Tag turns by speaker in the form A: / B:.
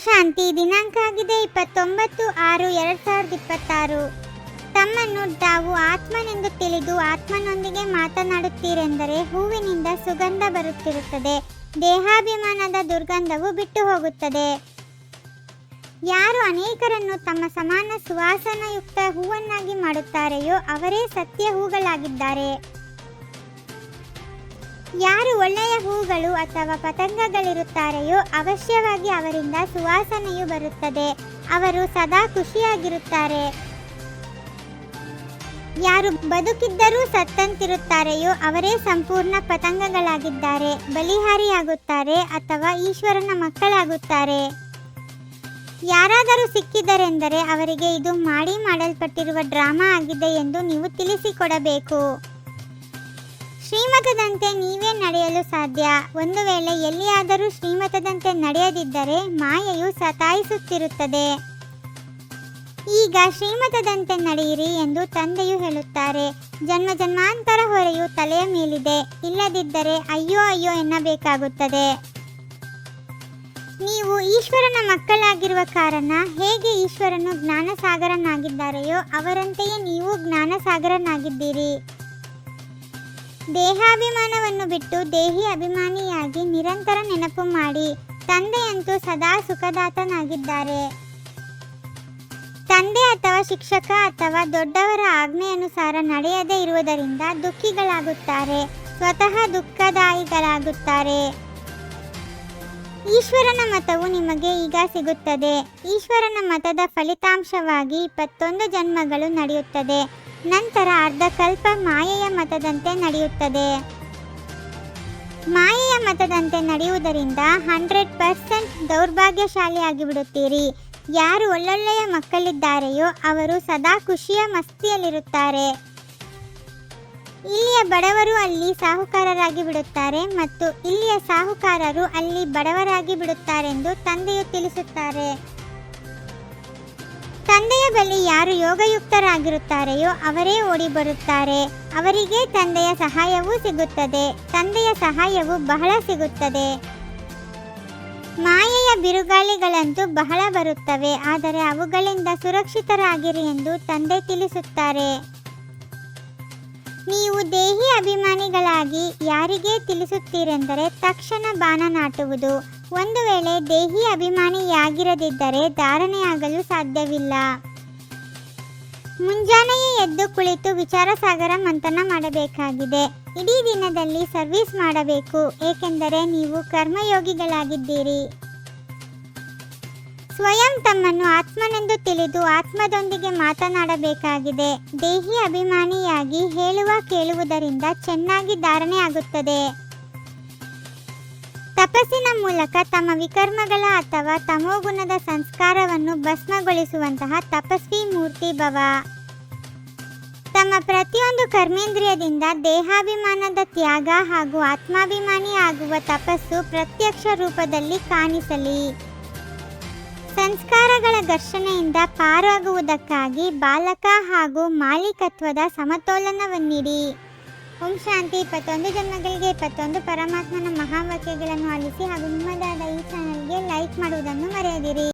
A: ಶಾಂತಿ. ದಿನಾಂಕ ಆಗಿದೆ 29/6/2026. ತಮ್ಮನ್ನು ತಾವು ಆತ್ಮನೆಂದು ತಿಳಿದು ಆತ್ಮನೊಂದಿಗೆ ಮಾತನಾಡುತ್ತೀರೆಂದರೆ ಹೂವಿನಿಂದ ಸುಗಂಧ ಬರುತ್ತಿರುತ್ತದೆ. ದೇಹಾಭಿಮಾನದ ದುರ್ಗಂಧವು ಬಿಟ್ಟು ಹೋಗುತ್ತದೆ. ಯಾರು ಅನೇಕರನ್ನು ತಮ್ಮ ಸಮಾನ ಸುವಾಸನಯುಕ್ತ ಹೂವನ್ನಾಗಿ ಮಾಡುತ್ತಾರೆಯೋ ಅವರೇ ಸತ್ಯ ಹೂಗಳಾಗಿದ್ದಾರೆ. ಯಾರು ಒಳ್ಳೆಯ ಹೂಗಳು ಅಥವಾ ಪತಂಗಗಳಿರುತ್ತಾರೆಯೋ ಅವಶ್ಯವಾಗಿ ಅವರಿಂದ ಸುವಾಸನೆಯು ಬರುತ್ತದೆ. ಅವರು ಸದಾ ಖುಷಿಯಾಗಿರುತ್ತಾರೆ. ಯಾರು ಬದುಕಿದ್ದರೂ ಸತ್ತಂತಿರುತ್ತಾರೆಯೋ ಅವರೇ ಸಂಪೂರ್ಣ ಪತಂಗಗಳಾಗಿದ್ದಾರೆ. ಬಲಿಹಾರಿಯಾಗುತ್ತಾರೆ ಅಥವಾ ಈಶ್ವರನ ಮಕ್ಕಳಾಗುತ್ತಾರೆ. ಯಾರಾದರೂ ಸಿಕ್ಕಿದರೆಂದರೆ ಅವರಿಗೆ ಇದು ಮಾಡಲ್ಪಟ್ಟಿರುವ ಡ್ರಾಮಾ ಆಗಿದೆ ಎಂದು ನೀವು ತಿಳಿಸಿಕೊಡಬೇಕು. ಶ್ರೀಮತದಂತೆ ನೀವೇ ನಡೆಯಲು ಸಾಧ್ಯ. ಒಂದು ವೇಳೆ ಎಲ್ಲಿಯಾದರೂ ಶ್ರೀಮತದಂತೆ ನಡೆಯದಿದ್ದರೆ ಮಾಯೆಯು ಸತಾಯಿಸುತ್ತಿರುತ್ತದೆ. ಈಗ ಶ್ರೀಮತದಂತೆ ನಡೆಯಿರಿ ಎಂದು ತಂದೆಯು ಹೇಳುತ್ತಾರೆ. ಜನ್ಮ ಜನ್ಮಾಂತರ ಹೊರೆಯು ತಲೆಯ ಮೇಲಿದೆ. ಇಲ್ಲದಿದ್ದರೆ ಅಯ್ಯೋ ಅಯ್ಯೋ ಎನ್ನಬೇಕಾಗುತ್ತದೆ. ನೀವು ಈಶ್ವರನ ಮಕ್ಕಳಾಗಿರುವ ಕಾರಣ ಹೇಗೆ ಈಶ್ವರನು ಜ್ಞಾನಸಾಗರನಾಗಿದ್ದಾರೆಯೋ ಅವರಂತೆಯೇ ನೀವು ಜ್ಞಾನಸಾಗರನಾಗಿದ್ದೀರಿ. ದೇಹಾಭಿಮಾನವನ್ನು ಬಿಟ್ಟು ದೇಹಿ ಅಭಿಮಾನಿಯಾಗಿ ನಿರಂತರ ನೆನಪು ಮಾಡಿ. ತಂದೆಯಂತೂ ಸದಾ ಸುಖದಾತನಾಗಿದ್ದಾರೆ. ತಂದೆ ಅಥವಾ ಶಿಕ್ಷಕ ಅಥವಾ ದೊಡ್ಡವರ ಆಜ್ಞೆಯನುಸಾರ ನಡೆಯದೇ ಇರುವುದರಿಂದ ದುಃಖಿಗಳಾಗುತ್ತಾರೆ. ಸ್ವತಃ ದುಃಖದಾಯಿಗಳಾಗುತ್ತಾರೆ. ಈಶ್ವರನ ಮತವು ನಿಮಗೆ ಈಗ ಸಿಗುತ್ತದೆ. ಈಶ್ವರನ ಮತದ ಫಲಿತಾಂಶವಾಗಿ 21 ಜನ್ಮಗಳು ನಡೆಯುತ್ತದೆ. ನಂತರ ಅರ್ಧಕಲ್ಪ ಮಾಯೆಯ ಮತದಂತೆ ನಡೆಯುತ್ತದೆ. ಮಾಯೆಯ ಮತದಂತೆ ನಡೆಯುವುದರಿಂದ 100% ದೌರ್ಭಾಗ್ಯಶಾಲಿಯಾಗಿ ಬಿಡುತ್ತೀರಿ. ಯಾರು ಒಳ್ಳೊಳ್ಳೆಯ ಮಕ್ಕಳಿದ್ದಾರೆಯೋ ಅವರು ಸದಾ ಖುಷಿಯ ಮಸ್ತಿಯಲ್ಲಿರುತ್ತಾರೆ. ಇಲ್ಲಿಯ ಬಡವರು ಅಲ್ಲಿ ಸಾಹುಕಾರರಾಗಿ ಬಿಡುತ್ತಾರೆ ಮತ್ತು ಇಲ್ಲಿಯ ಸಾಹುಕಾರರು ಅಲ್ಲಿ ಬಡವರಾಗಿ ಬಿಡುತ್ತಾರೆಂದು ತಂದೆಯು ತಿಳಿಸುತ್ತಾರೆ. ತಂದೆಯ ಬಳಿ ಯಾರು ಯೋಗಯುಕ್ತರಾಗಿರುತ್ತಾರೆಯೋ ಅವರೇ ಓಡಿ ಬರುತ್ತಾರೆ. ಅವರಿಗೆ ತಂದೆಯ ಸಹಾಯವೂ ಸಿಗುತ್ತದೆ. ತಂದೆಯ ಸಹಾಯವು ಬಹಳ ಸಿಗುತ್ತದೆ. ಮಾಯೆಯ ಬಿರುಗಾಳಿಗಳಂತೂ ಬಹಳ ಬರುತ್ತವೆ, ಆದರೆ ಅವುಗಳಿಂದ ಸುರಕ್ಷಿತರಾಗಿರಿ ಎಂದು ತಂದೆ ತಿಳಿಸುತ್ತಾರೆ. ನೀವು ದೇಹಿ ಅಭಿಮಾನಿಗಳಾಗಿ ಯಾರಿಗೆ ತಿಳಿಸುತ್ತೀರೆಂದರೆ ತಕ್ಷಣ ಬಾಣ ನಾಟುವುದು. ಒಂದು ವೇಳೆ ದೇಹಿ ಅಭಿಮಾನಿಯಾಗಿರದಿದ್ದರೆ ಧಾರಣೆಯಾಗಲು ಸಾಧ್ಯವಿಲ್ಲ. ಮುಂಜಾನೆಯೇ ಎದ್ದು ಕುಳಿತು ವಿಚಾರ ಸಾಗರ ಮಂಥನ ಮಾಡಬೇಕಾಗಿದೆ. ಇಡೀ ದಿನದಲ್ಲಿ ಸರ್ವಿಸ್ ಮಾಡಬೇಕು, ಏಕೆಂದರೆ ನೀವು ಕರ್ಮಯೋಗಿಗಳಾಗಿದ್ದೀರಿ. ಸ್ವಯಂ ತಮ್ಮನ್ನು ಆತ್ಮನೆಂದು ತಿಳಿದು ಆತ್ಮದೊಂದಿಗೆ ಮಾತನಾಡಬೇಕಾಗಿದೆ. ದೇಹಿ ಅಭಿಮಾನಿಯಾಗಿ ಹೇಳುವ ಕೇಳುವುದರಿಂದ ಚೆನ್ನಾಗಿ ಧಾರಣೆ ಆಗುತ್ತದೆ. ತಪಸ್ಸಿನ ಮೂಲಕ ತಮ್ಮ ವಿಕರ್ಮಗಳ ಅಥವಾ ತಮೋಗುಣದ ಸಂಸ್ಕಾರವನ್ನು ಭಸ್ಮಗೊಳಿಸುವಂತಹ ತಪಸ್ವಿ ಮೂರ್ತಿ ಭವ. ತಮ್ಮ ಪ್ರತಿಯೊಂದು ಕರ್ಮೇಂದ್ರಿಯದಿಂದ ದೇಹಾಭಿಮಾನದ ತ್ಯಾಗ ಹಾಗೂ ಆತ್ಮಾಭಿಮಾನಿ ಆಗುವ ತಪಸ್ಸು ಪ್ರತ್ಯಕ್ಷ ರೂಪದಲ್ಲಿ ಕಾಣಿಸಲಿ. ಸಂಸ್ಕಾರಗಳ ಘರ್ಷಣೆಯಿಂದ ಪಾರಾಗುವುದಕ್ಕಾಗಿ ಬಾಲಕ ಹಾಗೂ ಮಾಲೀಕತ್ವದ ಸಮತೋಲನವನ್ನಿಡಿ. ಓಂ ಶಾಂತಿ. 21 ಜನ್ಮಗಳಿಗೆ 21 ಪರಮಾತ್ಮನ ಮಹಾವಾಕ್ಯಗಳನ್ನು ಆಲಿಸಿ ಹಾಗೂ ನಿಮ್ಮದಾದ ಈ ಚಾನಲ್ಗೆ ಲೈಕ್ ಮಾಡುವುದನ್ನು ಮರೆಯದಿರಿ.